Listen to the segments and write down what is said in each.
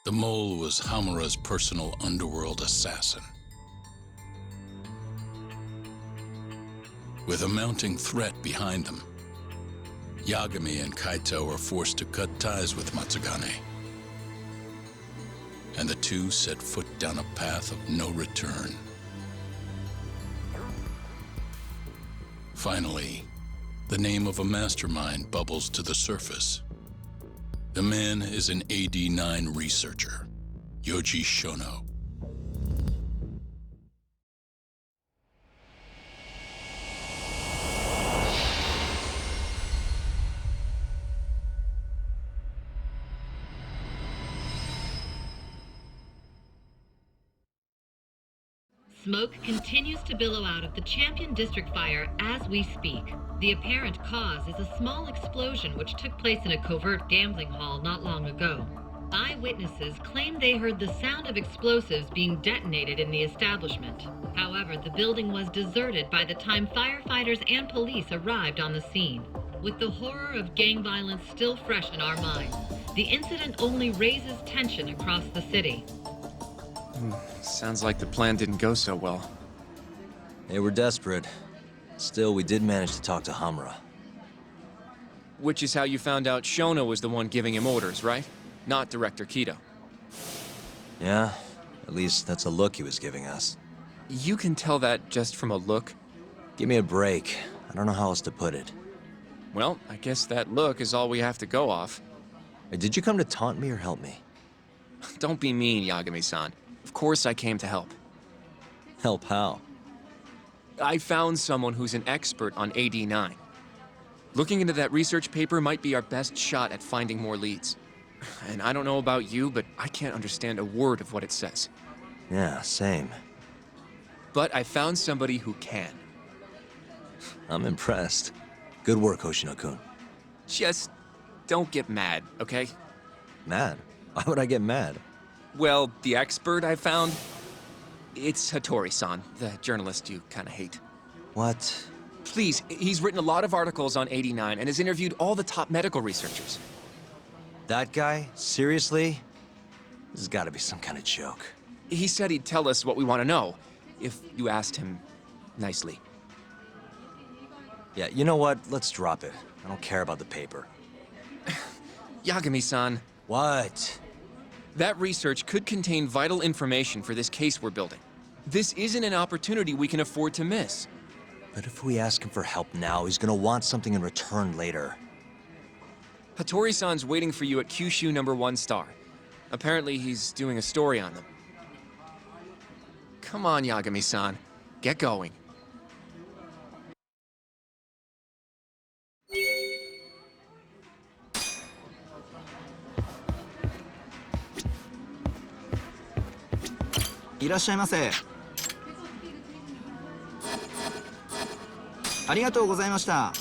The mole was Hamura's personal underworld assassin. With a mounting threat behind them, Yagami and Kaito were forced to cut ties with Matsugane, and the two set foot down a path of no return. Finally, the name of a mastermind bubbles to the surface. The man is an AD-9 researcher, Yoji Shono. Smoke continues to billow out of the Champion District fire as we speak. The apparent cause is a small explosion which took place in a covert gambling hall not long ago. Eyewitnesses claim they heard the sound of explosives being detonated in the establishment. However, the building was deserted by the time firefighters and police arrived on the scene. With the horror of gang violence still fresh in our minds, the incident only raises tension across the city. Sounds like the plan didn't go so well. They were desperate. Still, we did manage to talk to Hamura. Which is how you found out Shono was the one giving him orders, right? Not Director Kido. Yeah, at least that's a look he was giving us. You can tell that just from a look? Give me a break. I don't know how else to put it. Well, I guess that look is all we have to go off. Hey, did you come to taunt me or help me? Don't be mean, Yagami-san. Of course I came to help. Help how? I found someone who's an expert on AD-9. Looking into that research paper might be our best shot at finding more leads. And I don't know about you, but I can't understand a word of what it says. Yeah, same. But I found somebody who can. I'm impressed. Good work, Hoshino-kun. Just don't get mad, okay? Mad? Why would I get mad? Well, the expert I found, it's Hattori-san, the journalist you kind of hate. What? Please, he's written a lot of articles on AD-9 and has interviewed all the top medical researchers. That guy? Seriously? This has got to be some kind of joke. He said he'd tell us what we want to know, if you asked him nicely. Yeah, you know what? Let's drop it. I don't care about the paper. Yagami-san. What? That research could contain vital information for this case we're building. This isn't an opportunity we can afford to miss. But if we ask him for help now, he's gonna want something in return later. Hattori-san's waiting for you at Kyushu #1 star. Apparently he's doing a story on them. Come on, Yagami-san. Get going.いらっしゃいませ。ありがとうございました。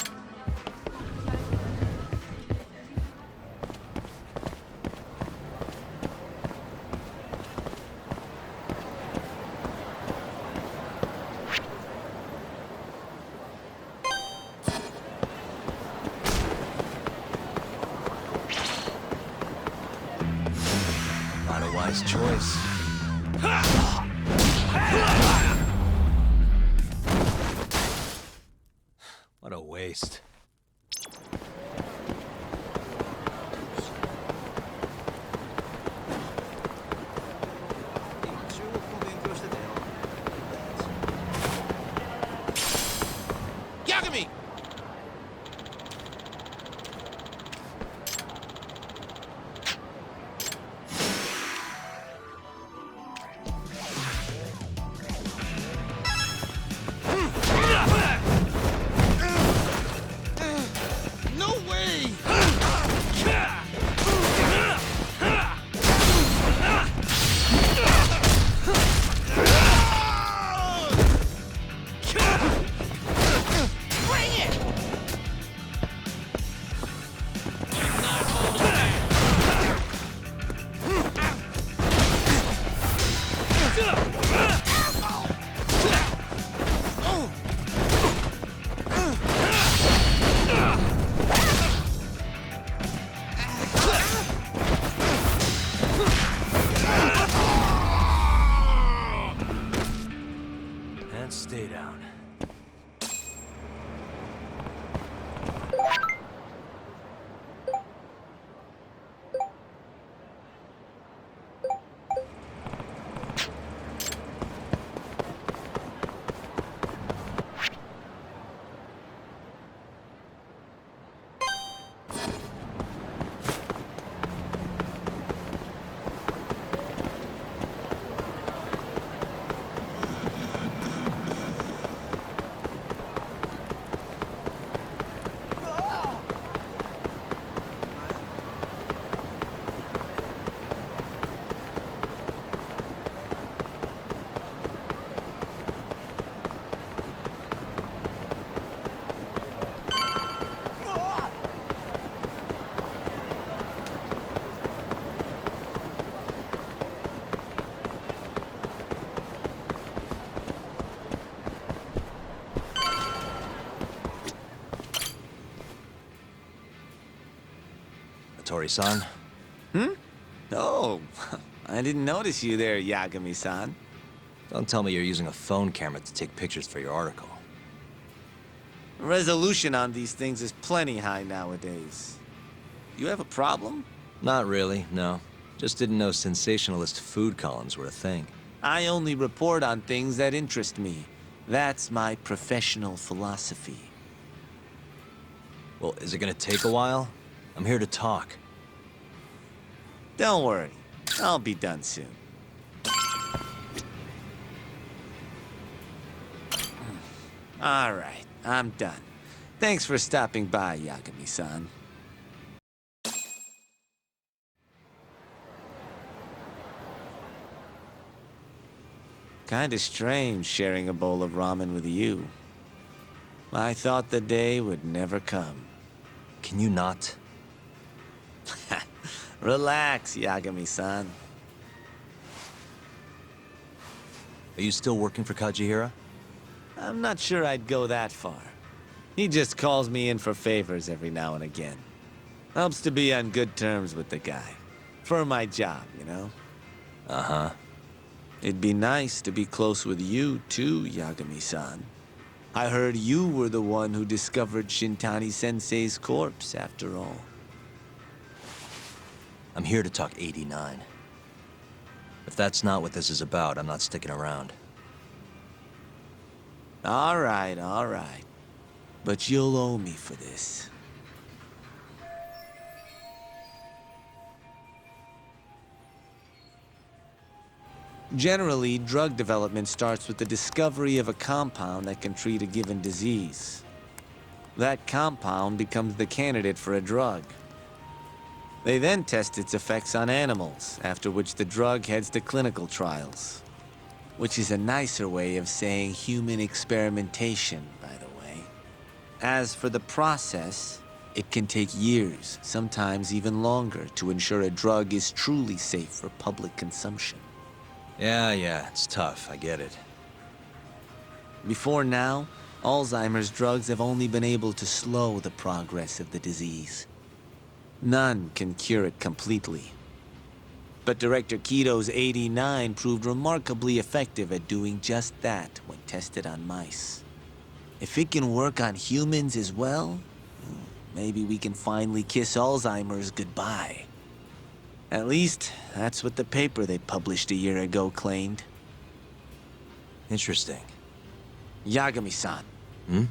Not a wise choice. What a waste. Yagami! laboratory-san. Oh, I didn't notice you there, Yagami-san. Don't tell me you're using a phone camera to take pictures for your article. Resolution on these things is plenty high nowadays. You have a problem? Not really, no. Just didn't know sensationalist food columns were a thing. I only report on things that interest me. That's my professional philosophy. Well, is it gonna take a while? I'm here to talk. Don't worry, I'll be done soon. All right, I'm done. Thanks for stopping by, Yagami-san. Kinda strange sharing a bowl of ramen with you. I thought the day would never come. Can you not? Relax, Yagami-san. Are you still working for Kajihira? I'm not sure I'd go that far. He just calls me in for favors every now and again. Helps to be on good terms with the guy. For my job, you know? Uh-huh. It'd be nice to be close with you, too, Yagami-san. I heard you were the one who discovered Shintani-sensei's corpse, after all. I'm here to talk 89. If that's not what this is about, I'm not sticking around. All right. But you'll owe me for this. Generally, drug development starts with the discovery of a compound that can treat a given disease. That compound becomes the candidate for a drug. They then test its effects on animals, after which the drug heads to clinical trials. Which is a nicer way of saying human experimentation, by the way. As for the process, it can take years, sometimes even longer, to ensure a drug is truly safe for public consumption. Yeah, it's tough, I get it. Before now, Alzheimer's drugs have only been able to slow the progress of the disease. None can cure it completely. But Director Kito's 89 proved remarkably effective at doing just that when tested on mice. If it can work on humans as well, maybe we can finally kiss Alzheimer's goodbye. At least, that's what the paper they published a year ago claimed. Interesting. Yagami-san. In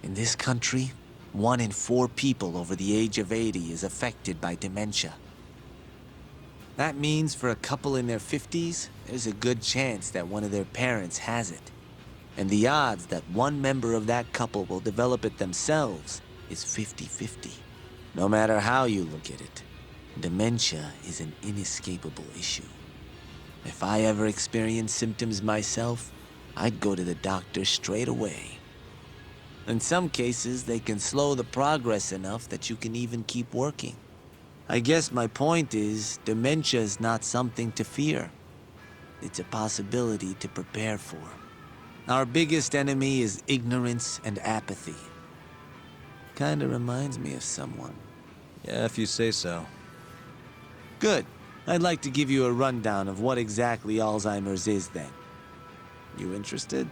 this country, 1 in 4 people over the age of 80 is affected by dementia. That means for a couple in their 50s, there's a good chance that one of their parents has it. And the odds that one member of that couple will develop it themselves is 50-50. No matter how you look at it, dementia is an inescapable issue. If I ever experienced symptoms myself, I'd go to the doctor straight away. In some cases, they can slow the progress enough that you can even keep working. I guess my point is, dementia is not something to fear. It's a possibility to prepare for. Our biggest enemy is ignorance and apathy. Kinda reminds me of someone. Yeah, if you say so. Good. I'd like to give you a rundown of what exactly Alzheimer's is then. You interested?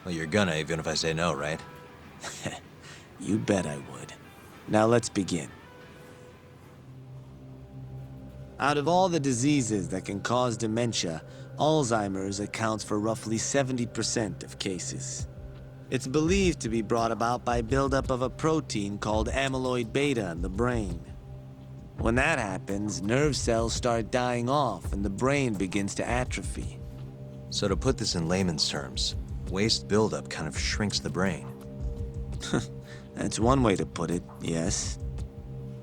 Well, you're gonna, even if I say no, right? You bet I would. Now let's begin. Out of all the diseases that can cause dementia, Alzheimer's accounts for roughly 70% of cases. It's believed to be brought about by buildup of a protein called amyloid beta in the brain. When that happens, nerve cells start dying off and the brain begins to atrophy. So to put this in layman's terms, waste buildup kind of shrinks the brain. That's one way to put it, yes.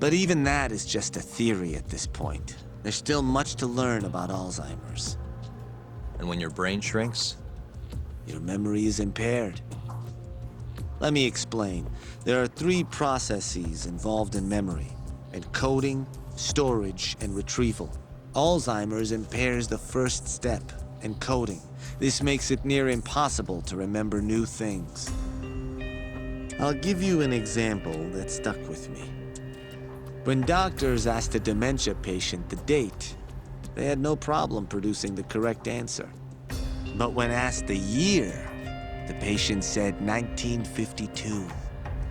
But even that is just a theory at this point. There's still much to learn about Alzheimer's. And when your brain shrinks? Your memory is impaired. Let me explain. There are 3 processes involved in memory: encoding, storage, and retrieval. Alzheimer's impairs the first step, encoding. This makes it near impossible to remember new things. I'll give you an example that stuck with me. When doctors asked a dementia patient the date, they had no problem producing the correct answer. But when asked the year, the patient said 1952.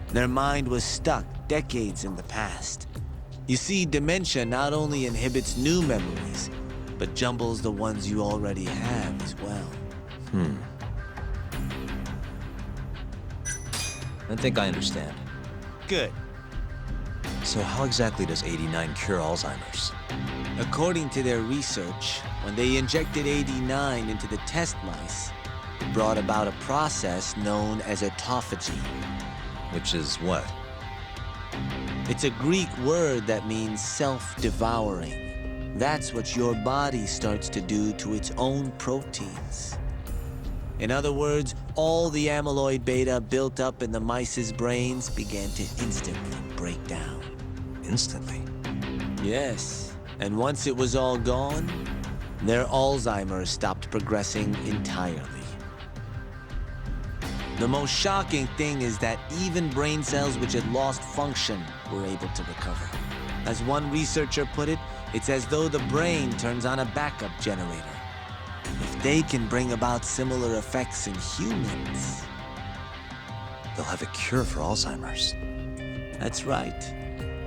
Their mind was stuck decades in the past. You see, dementia not only inhibits new memories, but jumbles the ones you already have as well. I think I understand. Good. So how exactly does 89 cure Alzheimer's? According to their research, when they injected 89 into the test mice, it brought about a process known as autophagy. Which is what? It's a Greek word that means self-devouring. That's what your body starts to do to its own proteins. In other words, all the amyloid beta built up in the mice's brains began to instantly break down. Instantly? Yes, and once it was all gone, their Alzheimer's stopped progressing entirely. The most shocking thing is that even brain cells which had lost function were able to recover. As one researcher put it, it's as though the brain turns on a backup generator. If they can bring about similar effects in humans... They'll have a cure for Alzheimer's. That's right.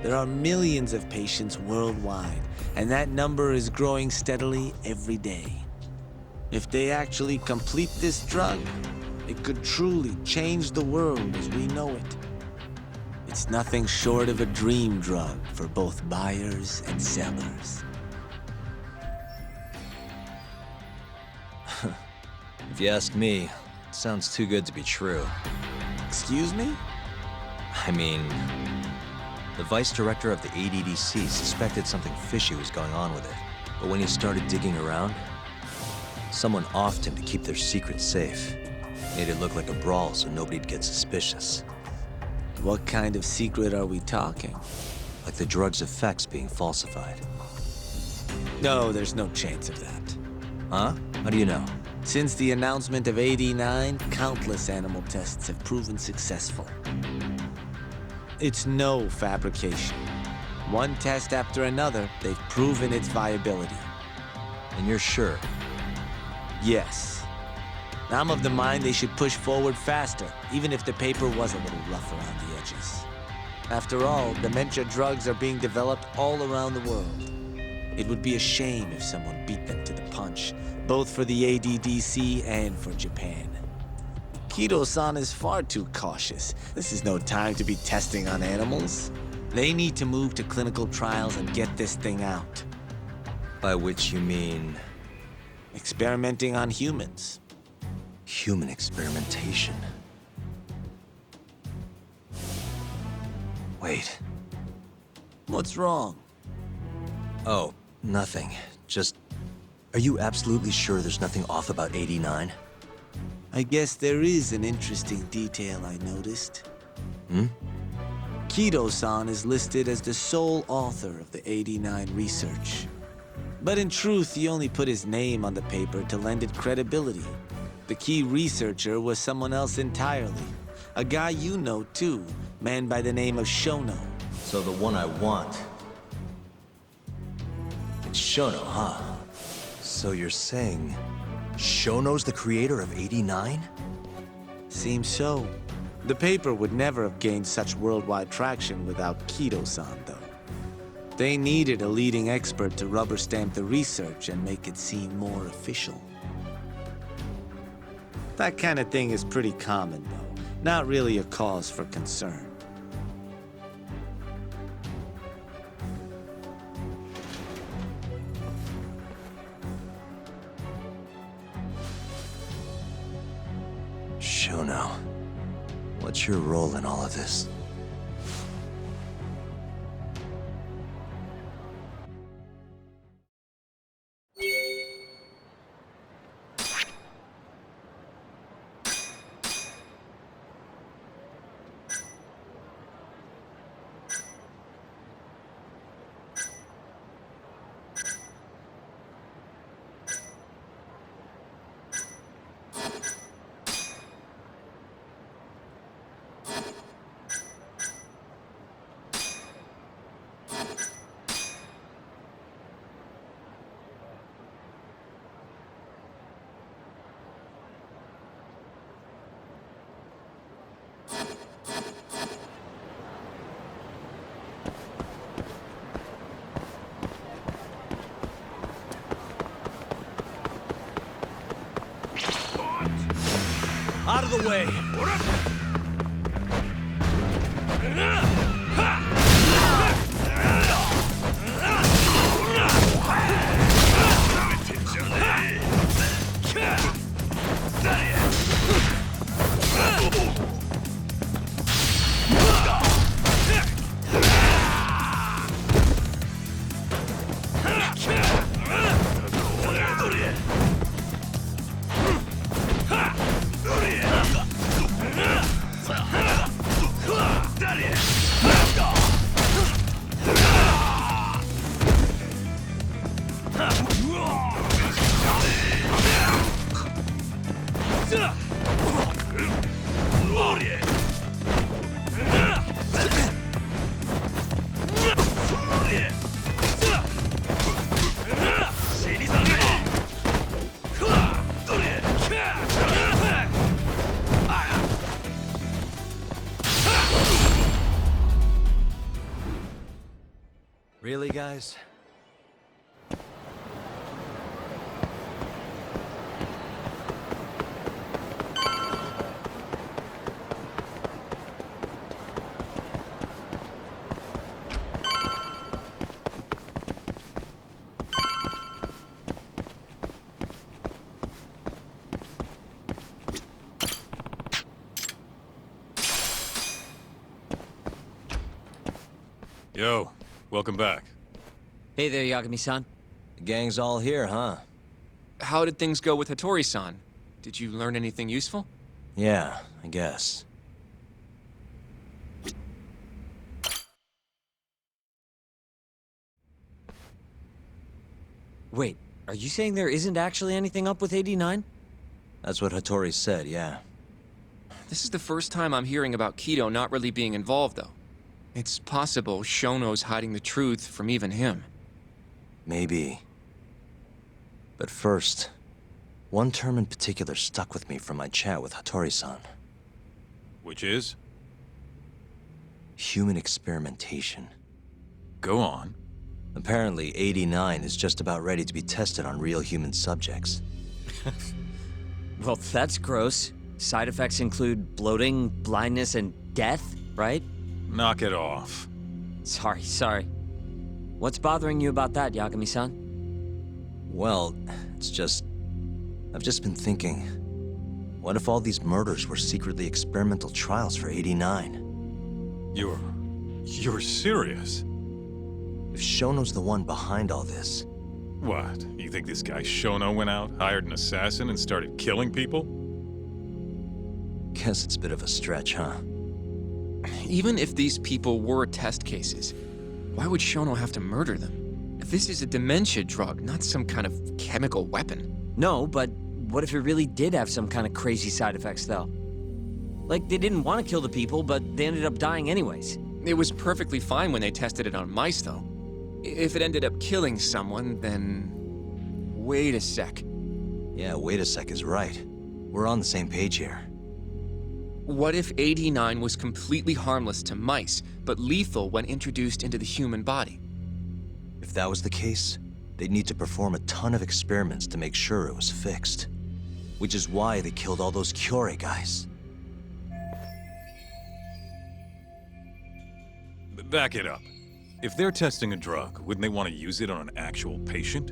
There are millions of patients worldwide, and that number is growing steadily every day. If they actually complete this drug, it could truly change the world as we know it. It's nothing short of a dream drug for both buyers and sellers. If you ask me, it sounds too good to be true. Excuse me? I mean, the vice director of the ADDC suspected something fishy was going on with it. But when he started digging around, someone offed him to keep their secret safe. Made it look like a brawl so nobody'd get suspicious. What kind of secret are we talking? Like the drug's effects being falsified. No, there's no chance of that. Huh? How do you know? Since the announcement of 89, countless animal tests have proven successful. It's no fabrication. One test after another, they've proven its viability. And you're sure? Yes. I'm of the mind they should push forward faster, even if the paper was a little rough around the edges. After all, dementia drugs are being developed all around the world. It would be a shame if someone beat them to the punch, both for the ADDC and for Japan. Kido-san is far too cautious. This is no time to be testing on animals. They need to move to clinical trials and get this thing out. By which you mean... Experimenting on humans. human experimentation. Wait. What's wrong? Oh, nothing. Just... Are you absolutely sure there's nothing off about 89? I guess there is an interesting detail I noticed. Hmm? Kido-san is listed as the sole author of the 89 research. But in truth, he only put his name on the paper to lend it credibility. The key researcher was someone else entirely. A guy you know too, man by the name of Shono. So the one I want... It's Shono, huh? So you're saying... Shono's the creator of 89? Seems so. The paper would never have gained such worldwide traction without Kido-san, though. They needed a leading expert to rubber stamp the research and make it seem more official. That kind of thing is pretty common, though. Not really a cause for concern. Shono, what's your role in all of this? out of the way! Really, guys? Yo, welcome back. Hey there, Yagami-san. The gang's all here, huh? How did things go with Hattori-san? Did you learn anything useful? Yeah, I guess. Wait, are you saying there isn't actually anything up with 89? That's what Hattori said, yeah. This is the first time I'm hearing about Kido not really being involved, though. It's possible Shono's hiding the truth from even him. Maybe. But first, one term in particular stuck with me from my chat with Hattori-san. Which is? Human experimentation. Go on. Apparently, 89 is just about ready to be tested on real human subjects. Well, that's gross. Side effects include bloating, blindness, and death, right? Knock it off. Sorry. What's bothering you about that, Yagami-san? Well, it's just... I've just been thinking... What if all these murders were secretly experimental trials for 89? You're serious? If Shono's the one behind all this... What? You think this guy Shono went out, hired an assassin, and started killing people? Guess it's a bit of a stretch, huh? Even if these people were test cases, why would Shono have to murder them? This is a dementia drug, not some kind of chemical weapon. No, but what if it really did have some kind of crazy side effects, though? Like, they didn't want to kill the people, but they ended up dying anyways. It was perfectly fine when they tested it on mice, though. If it ended up killing someone, then... Wait a sec. Yeah, wait a sec is right. We're on the same page here. What if 89 was completely harmless to mice, but lethal when introduced into the human body? If that was the case, they'd need to perform a ton of experiments to make sure it was fixed. Which is why they killed all those Kyorei guys. Back it up. If they're testing a drug, wouldn't they want to use it on an actual patient?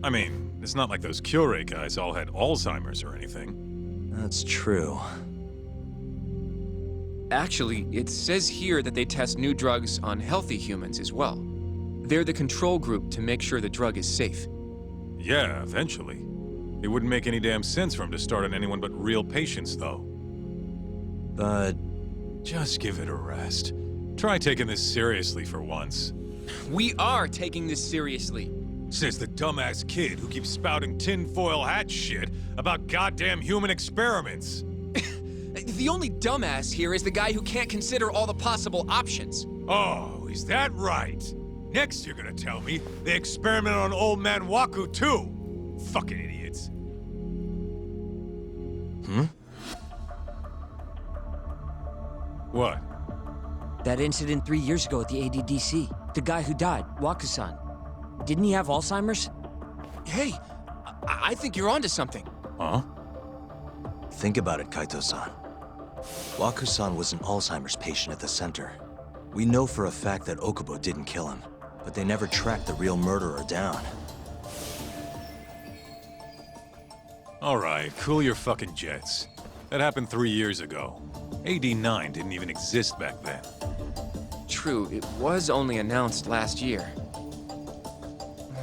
I mean, it's not like those Kyorei guys all had Alzheimer's or anything. That's true. Actually, it says here that they test new drugs on healthy humans as well. They're the control group to make sure the drug is safe. Yeah, eventually. It wouldn't make any damn sense for him to start on anyone but real patients, though. But... Just give it a rest. Try taking this seriously for once. We are taking this seriously. Says the dumbass kid who keeps spouting tinfoil hat shit about goddamn human experiments. The only dumbass here is the guy who can't consider all the possible options. Oh, is that right? Next you're gonna tell me they experimented on old man Waku too. Fucking idiots. What? That incident 3 years ago at the ADDC. The guy who died, Waku-san. Didn't he have Alzheimer's? Hey, I think you're onto something. Huh? Think about it, Kaito-san. Waku-san was an Alzheimer's patient at the center. We know for a fact that Okubo didn't kill him, but they never tracked the real murderer down. Alright, cool your fucking jets. That happened 3 years ago. AD9 didn't even exist back then. True, it was only announced last year.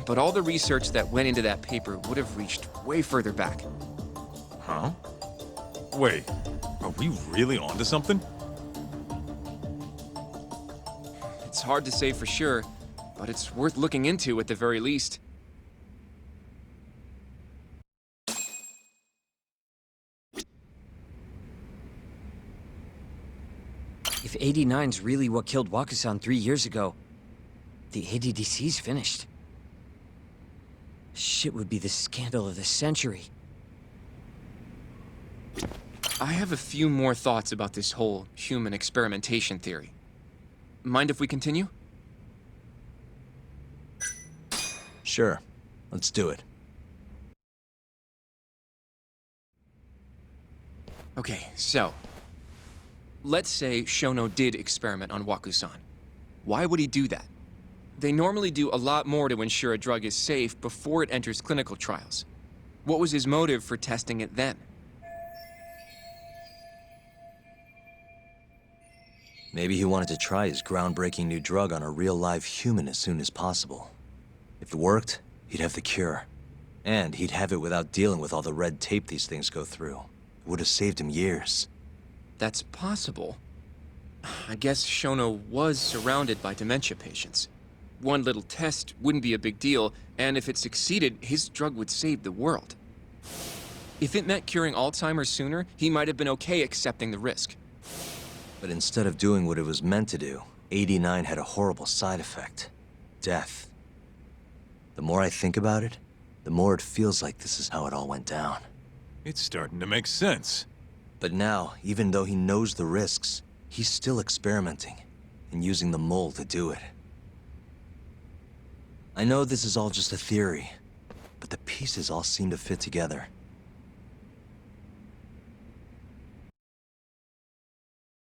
But all the research that went into that paper would have reached way further back. Huh? Wait, are we really onto something? It's hard to say for sure, but it's worth looking into at the very least. If 89's really what killed Waku-san 3 years ago, the ADDC's finished. Shit would be the scandal of the century. I have a few more thoughts about this whole human experimentation theory. Mind if we continue? Sure, let's do it. Okay, so... let's say Shono did experiment on Waku-san. Why would he do that? They normally do a lot more to ensure a drug is safe before it enters clinical trials. What was his motive for testing it then? Maybe he wanted to try his groundbreaking new drug on a real live human as soon as possible. If it worked, he'd have the cure. And he'd have it without dealing with all the red tape these things go through. It would have saved him years. That's possible. I guess Shono was surrounded by dementia patients. One little test wouldn't be a big deal, and if it succeeded, his drug would save the world. If it meant curing Alzheimer's sooner, he might have been okay accepting the risk. But instead of doing what it was meant to do, 89 had a horrible side effect. Death. The more I think about it, the more it feels like this is how it all went down. It's starting to make sense. But now, even though he knows the risks, he's still experimenting, and using the mole to do it. I know this is all just a theory, but the pieces all seem to fit together.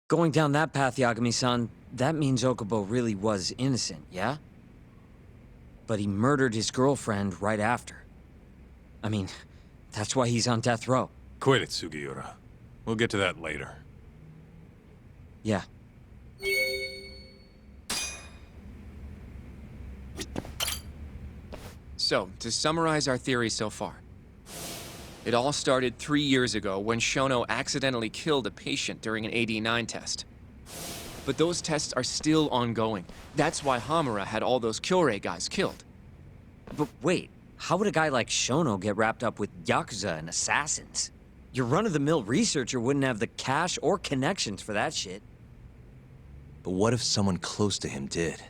Going down that path, Yagami-san, that means Okubo really was innocent, yeah? But he murdered his girlfriend right after. I mean, that's why he's on death row. Quit it, Sugiura. We'll get to that later. Yeah. So, to summarize our theory so far. It all started 3 years ago when Shono accidentally killed a patient during an AD9 test. But those tests are still ongoing. That's why Hamura had all those Kyorei guys killed. But wait, how would a guy like Shono get wrapped up with Yakuza and assassins? Your run-of-the-mill researcher wouldn't have the cash or connections for that shit. But what if someone close to him did?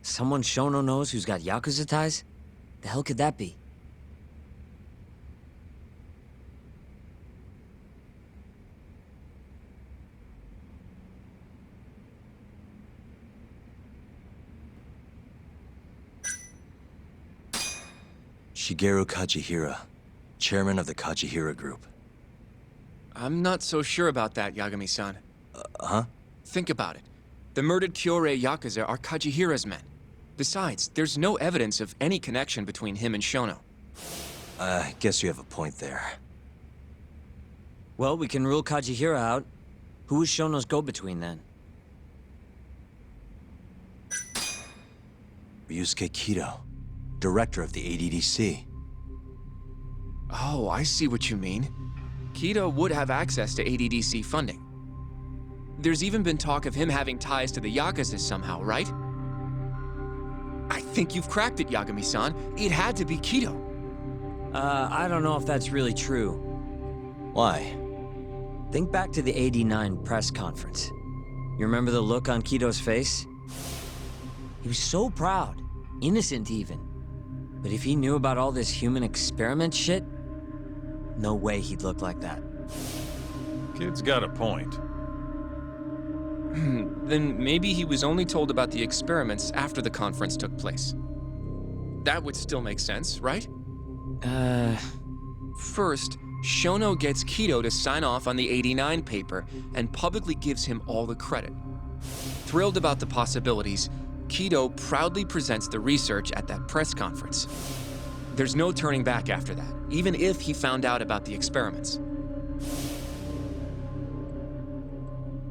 Someone Shono knows who's got Yakuza ties? The hell could that be? Shigeru Kajihira, chairman of the Kajihira Group. I'm not so sure about that, Yagami-san. Huh? Think about it. The murdered Kyorei Yakuza are Kajihira's men. Besides, there's no evidence of any connection between him and Shono. I guess you have a point there. Well, we can rule Kajihira out. Who was Shono's go-between then? Ryusuke Kido, director of the ADDC. Oh, I see what you mean. Kido would have access to ADDC funding. There's even been talk of him having ties to the Yakuza somehow, right? I think you've cracked it, Yagami-san. It had to be Kido. I don't know if that's really true. Why? Think back to the '89 press conference. You remember the look on Kido's face? He was so proud, innocent even. But if he knew about all this human experiment shit, no way he'd look like that. Kid's got a point. Then maybe he was only told about the experiments after the conference took place. That would still make sense, right? First, Shono gets Kido to sign off on the 89 paper and publicly gives him all the credit. Thrilled about the possibilities, Kido proudly presents the research at that press conference. There's no turning back after that, even if he found out about the experiments.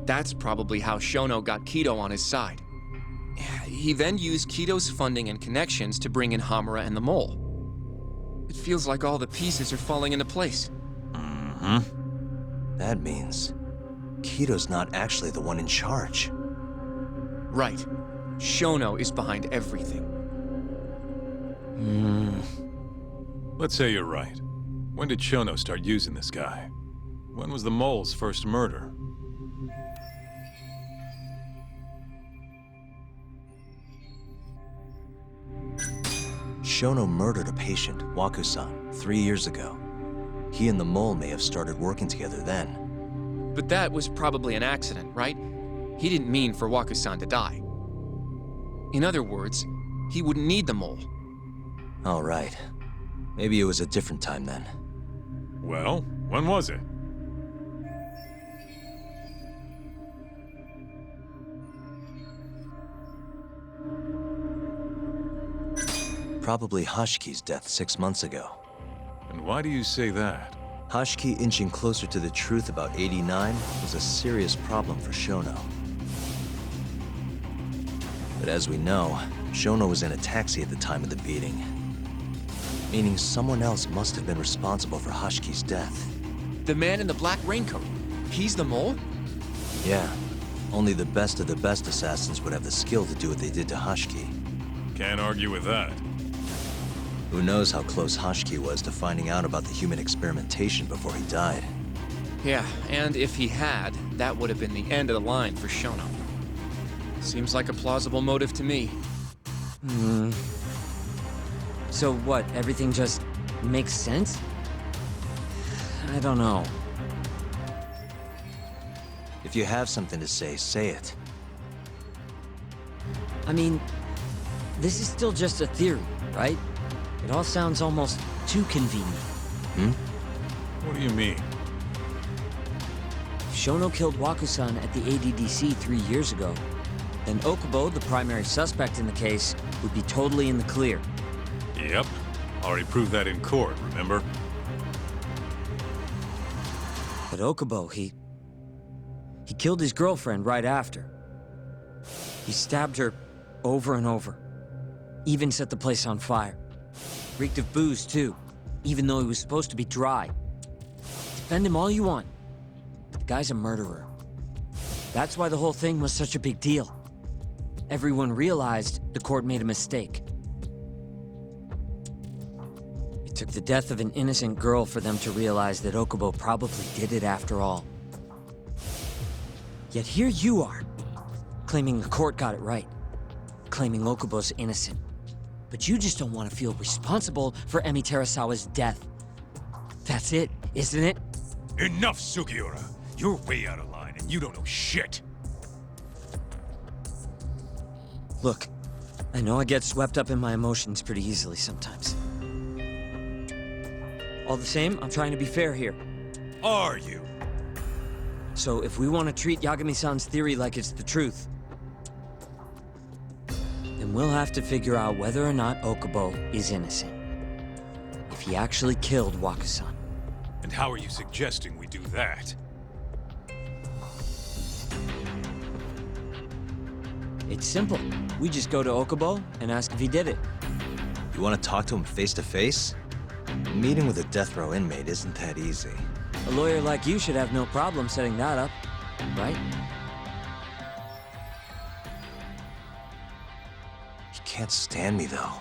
That's probably how Shono got Kido on his side. He then used Kido's funding and connections to bring in Hamura and the Mole. It feels like all the pieces are falling into place. That means Kido's not actually the one in charge. Right. Shono is behind everything. Let's say you're right. When did Shono start using this guy? When was the Mole's first murder? Shono murdered a patient, Waku-san, 3 years ago. He and the Mole may have started working together then. But that was probably an accident, right? He didn't mean for Waku-san to die. In other words, he wouldn't need the Mole. All right. Maybe it was a different time then. Well, when was it? Probably Hashiki's death 6 months ago. And why do you say that? Hashiki inching closer to the truth about 89 was a serious problem for Shono. But as we know, Shono was in a taxi at the time of the beating. Meaning someone else must have been responsible for Hashiki's death. The man in the black raincoat. He's the Mole? Yeah. Only the best of the best assassins would have the skill to do what they did to Hashiki. Can't argue with that. Who knows how close Hashiki was to finding out about the human experimentation before he died. Yeah, and if he had, that would have been the end of the line for Shono. Seems like a plausible motive to me. So what, everything just makes sense? I don't know. If you have something to say it. I mean, this is still just a theory, right? It all sounds almost too convenient. What do you mean? If Shono killed Waku-san at the ADDC 3 years ago, then Okubo, the primary suspect in the case, would be totally in the clear. Yep. Already proved that in court, remember? But Okubo, he killed his girlfriend right after. He stabbed her over and over. Even set the place on fire. Reeked of booze, too, even though he was supposed to be dry. Defend him all you want. The guy's a murderer. That's why the whole thing was such a big deal. Everyone realized the court made a mistake. It took the death of an innocent girl for them to realize that Okubo probably did it after all. Yet here you are, claiming the court got it right, claiming Okubo's innocent. But you just don't want to feel responsible for Emi Terasawa's death. That's it, isn't it? Enough, Sugiura! You're way out of line, and you don't know shit! Look, I know I get swept up in my emotions pretty easily sometimes. All the same, I'm trying to be fair here. Are you? So if we want to treat Yagami-san's theory like it's the truth, then we'll have to figure out whether or not Okubo is innocent. If he actually killed Waku-san. And how are you suggesting we do that? It's simple. We just go to Okubo and ask if he did it. You want to talk to him face to face? Meeting with a death row inmate isn't that easy. A lawyer like you should have no problem setting that up, right? He can't stand me, though.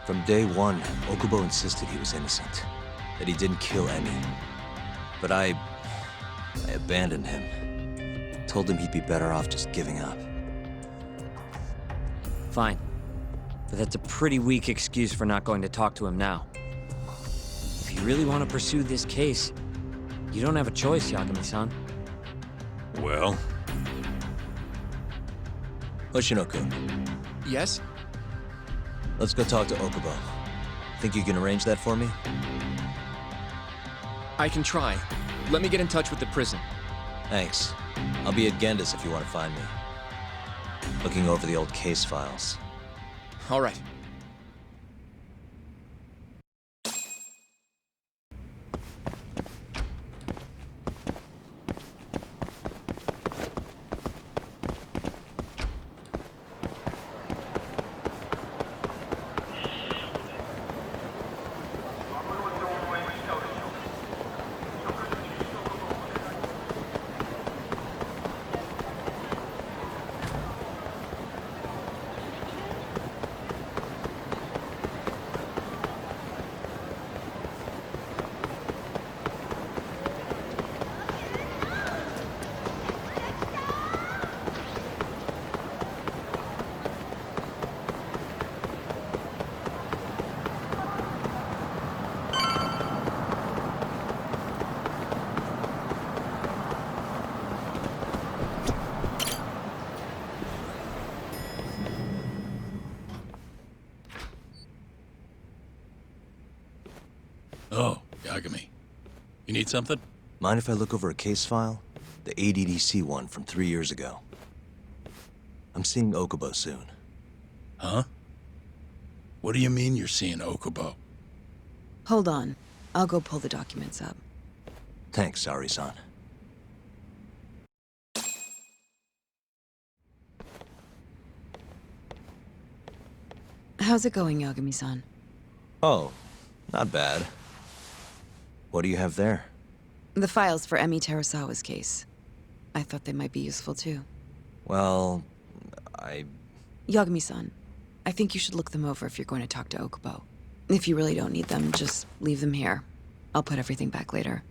From day one, Okubo insisted he was innocent, that he didn't kill Emi. But I abandoned him. Told him he'd be better off just giving up. Fine. But that's a pretty weak excuse for not going to talk to him now. If you really want to pursue this case, you don't have a choice, Yagami-san. Well? Hoshino-kun, Yes? let's go talk to Okubo. Think you can arrange that for me? I can try. Let me get in touch with the prison. Thanks. I'll be at Gendis if you want to find me. Looking over the old case files. All right. Oh, Yagami. You need something? Mind if I look over a case file? The ADDC one from 3 years ago. I'm seeing Okubo soon. Huh? What do you mean you're seeing Okubo? Hold on. I'll go pull the documents up. Thanks, Ari-san. How's it going, Yagami-san? Oh, not bad. What do you have there? The files for Emi Terasawa's case. I thought they might be useful too. Well, Yagami-san, I think you should look them over if you're going to talk to Okubo. If you really don't need them, just leave them here. I'll put everything back later.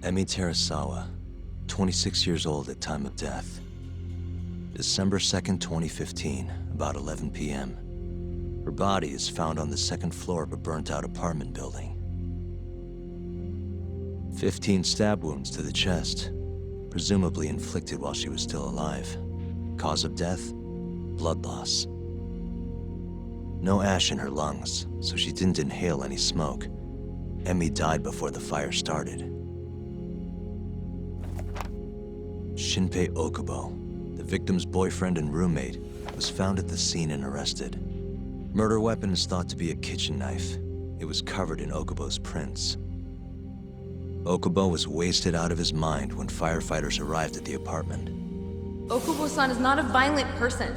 Emi Terasawa, 26 years old at time of death. December 2nd, 2015, about 11 p.m. Her body is found on the second floor of a burnt-out apartment building. 15 stab wounds to the chest, presumably inflicted while she was still alive. Cause of death? Blood loss. No ash in her lungs, so she didn't inhale any smoke. Emi died before the fire started. Shinpei Okubo, the victim's boyfriend and roommate, was found at the scene and arrested. Murder weapon is thought to be a kitchen knife. It was covered in Okubo's prints. Okubo was wasted out of his mind when firefighters arrived at the apartment. Okubo-san is not a violent person.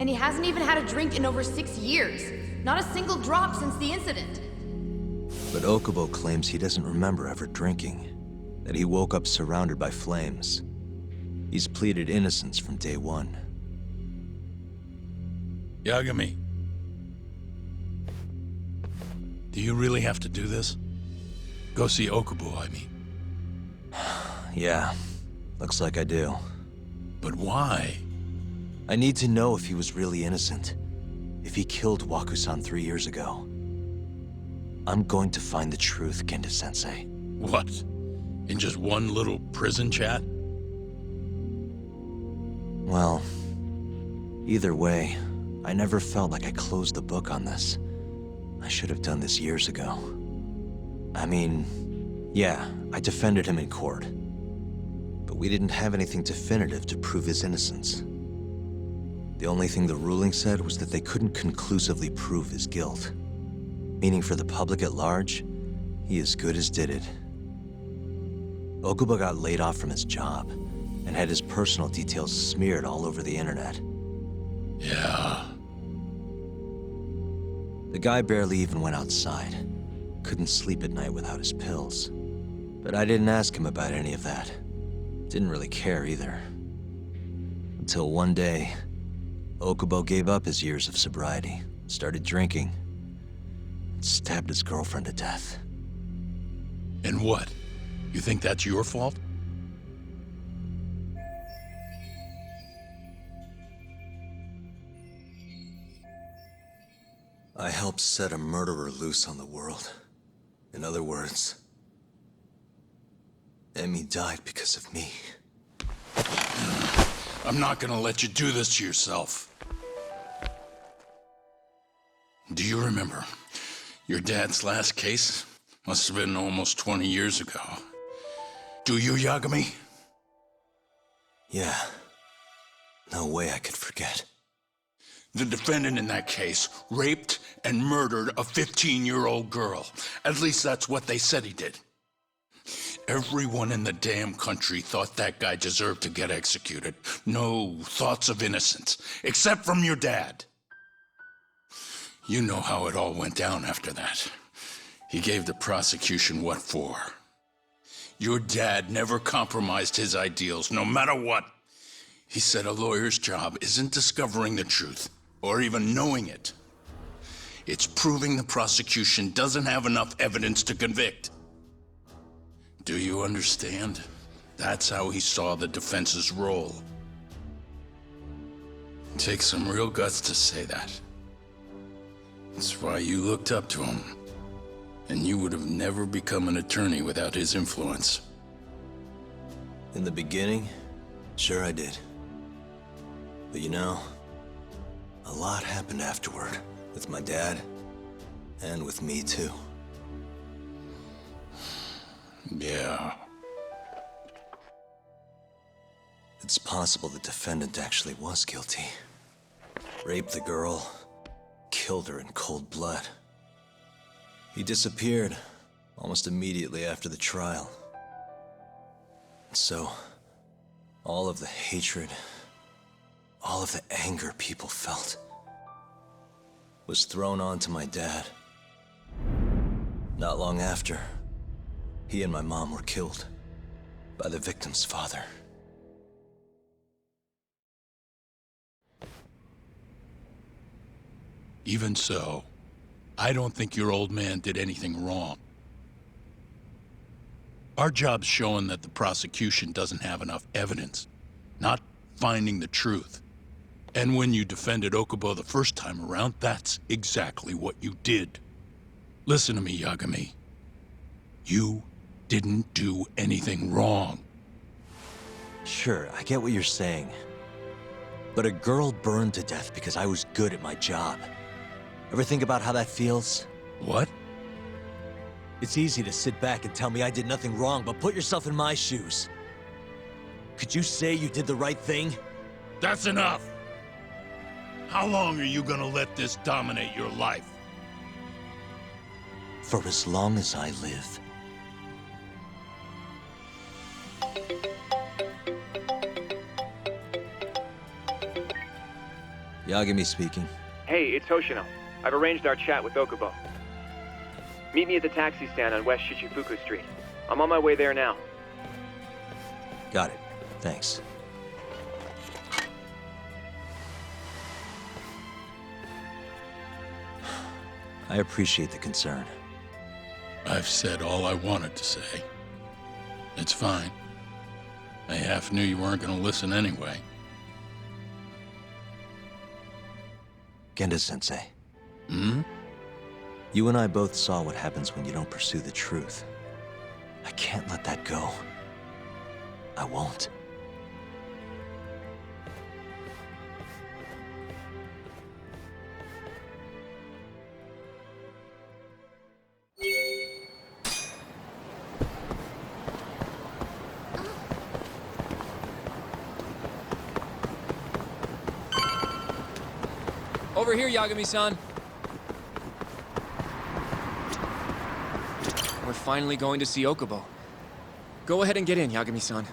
And he hasn't even had a drink in over 6 years. Not a single drop since the incident. But Okubo claims he doesn't remember ever drinking. That he woke up surrounded by flames. He's pleaded innocence from day one. Yagami. Do you really have to do this? Go see Okubo, I mean. Yeah, looks like I do. But why? I need to know if he was really innocent. If he killed Waku-san 3 years ago. I'm going to find the truth, Genda-sensei. What? In just one little prison chat? Well, either way, I never felt like I closed the book on this. I should have done this years ago. I mean, yeah, I defended him in court. But we didn't have anything definitive to prove his innocence. The only thing the ruling said was that they couldn't conclusively prove his guilt. Meaning for the public at large, he as good as did it. Okubo got laid off from his job and had his personal details smeared all over the internet. Yeah. The guy barely even went outside. Couldn't sleep at night without his pills. But I didn't ask him about any of that. Didn't really care either. Until one day, Okubo gave up his years of sobriety, started drinking, and stabbed his girlfriend to death. And what? You think that's your fault? I helped set a murderer loose on the world. In other words, Emmy died because of me. I'm not gonna let you do this to yourself. Do you remember your dad's last case? Must have been almost 20 years ago. Do you, Yagami? Yeah. No way I could forget. The defendant in that case raped and murdered a 15-year-old girl. At least that's what they said he did. Everyone in the damn country thought that guy deserved to get executed. No thoughts of innocence, except from your dad. You know how it all went down after that. He gave the prosecution what for. Your dad never compromised his ideals, no matter what. He said a lawyer's job isn't discovering the truth, or even knowing it. It's proving the prosecution doesn't have enough evidence to convict. Do you understand? That's how he saw the defense's role. It takes some real guts to say that. That's why you looked up to him. And you would have never become an attorney without his influence. In the beginning, sure I did. But you know, a lot happened afterward, with my dad, and with me too. Yeah. It's possible the defendant actually was guilty. Raped the girl, killed her in cold blood. He disappeared almost immediately after the trial. So, all of the hatred, all of the anger people felt was thrown onto my dad. Not long after, he and my mom were killed by the victim's father. Even so, I don't think your old man did anything wrong. Our job's showing that the prosecution doesn't have enough evidence, not finding the truth. And when you defended Okubo the first time around, that's exactly what you did. Listen to me, Yagami. You didn't do anything wrong. Sure, I get what you're saying. But a girl burned to death because I was good at my job. Ever think about how that feels? What? It's easy to sit back and tell me I did nothing wrong, but put yourself in my shoes. Could you say you did the right thing? That's enough! How long are you gonna let this dominate your life? For as long as I live. Yagami speaking. Hey, it's Hoshino. I've arranged our chat with Okubo. Meet me at the taxi stand on West Shichifuku Street. I'm on my way there now. Got it. Thanks. I appreciate the concern. I've said all I wanted to say. It's fine. I half knew you weren't gonna listen anyway. Genda-sensei. Hmm? You and I both saw what happens when you don't pursue the truth. I can't let that go. I won't. Over here, Yagami-san. We're finally going to see Okubo. Go ahead and get in, Yagami-san.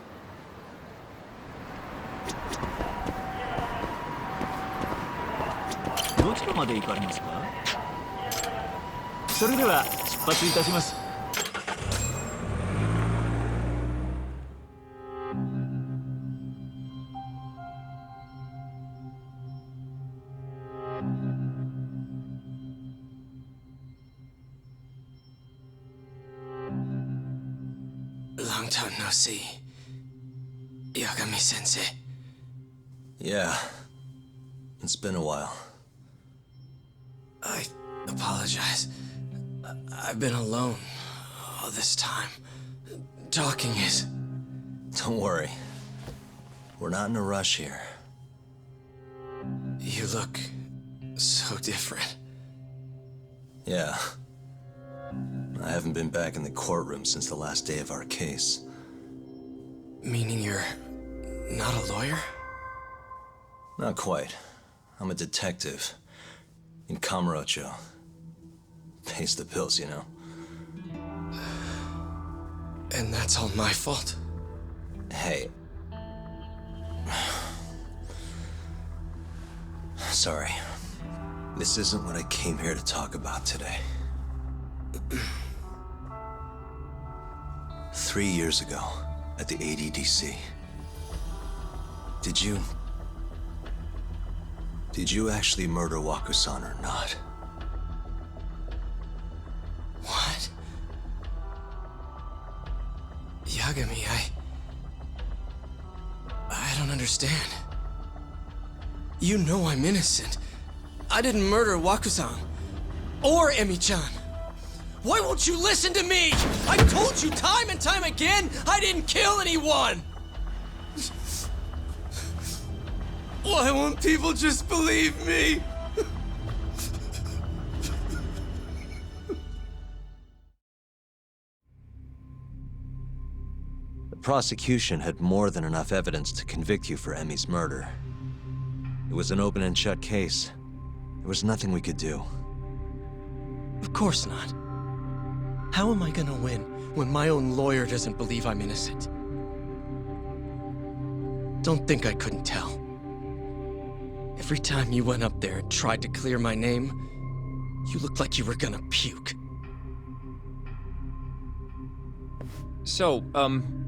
どちらまで行かれますか？それでは出発いたします。Long time no see. Yagami-sensei. Yeah. It's been a while. I apologize. I've been alone all this time. Talking is... Don't worry. We're not in a rush here. You look so different. Yeah. I haven't been back in the courtroom since the last day of our case. Meaning you're not a lawyer? Not quite. I'm a detective. In Kamurocho. Pays the bills, you know. And that's all my fault? Hey. Sorry. This isn't what I came here to talk about today. 3 years ago, at the ADDC. Did you actually murder Waku-san or not? What? Yagami, I don't understand. You know I'm innocent. I didn't murder Waku-san. Or Emi-chan. Why won't you listen to me? I told you time and time again, I didn't kill anyone! Why won't people just believe me? The prosecution had more than enough evidence to convict you for Emi's murder. It was an open and shut case. There was nothing we could do. Of course not. How am I gonna win when my own lawyer doesn't believe I'm innocent? Don't think I couldn't tell. Every time you went up there and tried to clear my name, you looked like you were gonna puke. So,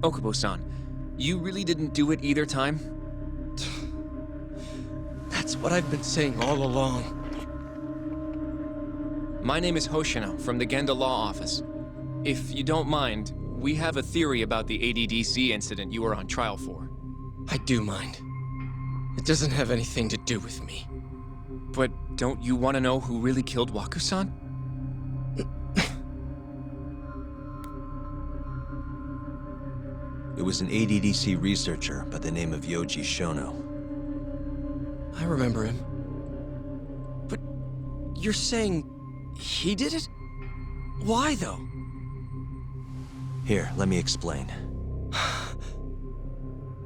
Okubo-san, you really didn't do it either time? That's what I've been saying all along. My name is Hoshino from the Genda Law Office. If you don't mind, we have a theory about the ADDC incident you were on trial for. I do mind. It doesn't have anything to do with me. But don't you want to know who really killed Waku-san? It was an ADDC researcher by the name of Yoji Shono. I remember him. But you're saying he did it? Why, though? Here, let me explain.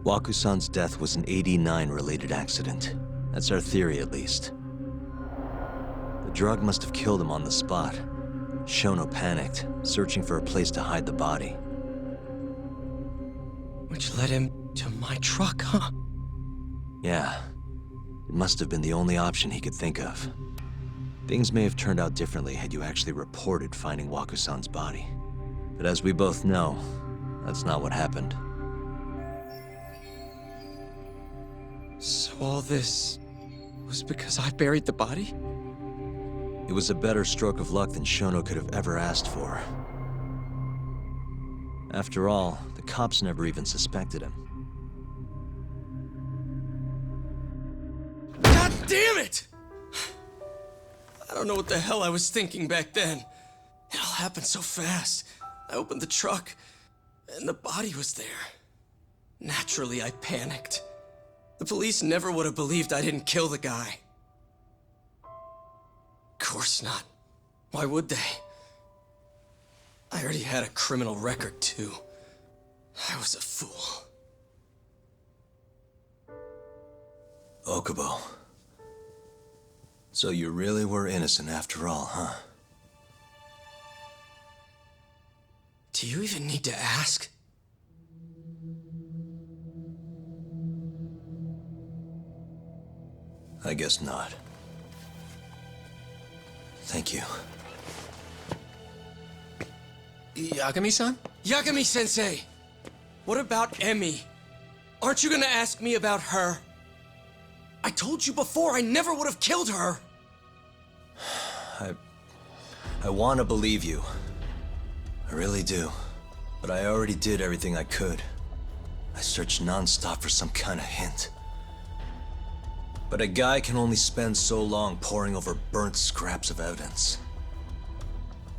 Waku-san's death was an 89-related accident. That's our theory, at least. The drug must have killed him on the spot. Shono panicked, searching for a place to hide the body. Which led him to my truck, huh? Yeah. It must have been the only option he could think of. Things may have turned out differently had you actually reported finding Waku-san's body. But as we both know, that's not what happened. So all this was because I buried the body? It was a better stroke of luck than Shono could have ever asked for. After all, the cops never even suspected him. God damn it! I don't know what the hell I was thinking back then. It all happened so fast. I opened the truck, and the body was there. Naturally, I panicked. The police never would have believed I didn't kill the guy. Of course not. Why would they? I already had a criminal record, too. I was a fool. Okubo. So you really were innocent after all, huh? Do you even need to ask? I guess not. Thank you. Yagami-san? Yagami-sensei! What about Emi? Aren't you gonna ask me about her? I told you before I never would have killed her! I want to believe you. I really do. But I already did everything I could. I searched non-stop for some kind of hint. But a guy can only spend so long poring over burnt scraps of evidence.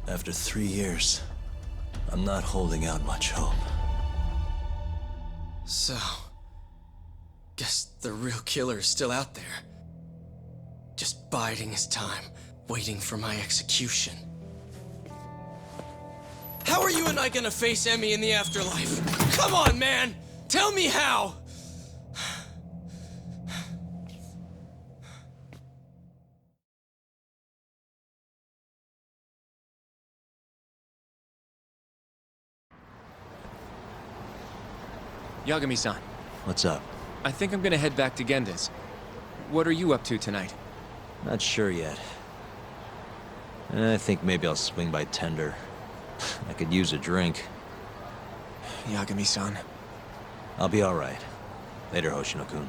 After 3 years, I'm not holding out much hope. So, guess the real killer is still out there. Just biding his time, waiting for my execution. How are you and I gonna face Emmy in the afterlife? Come on, man! Tell me how! Yagami-san, What's up? I think I'm gonna head back to Genda's. What are you up to tonight? Not sure yet. I think maybe I'll swing by Tender. I could use a drink. Yagami-san. I'll be all right. Later, Hoshino-kun.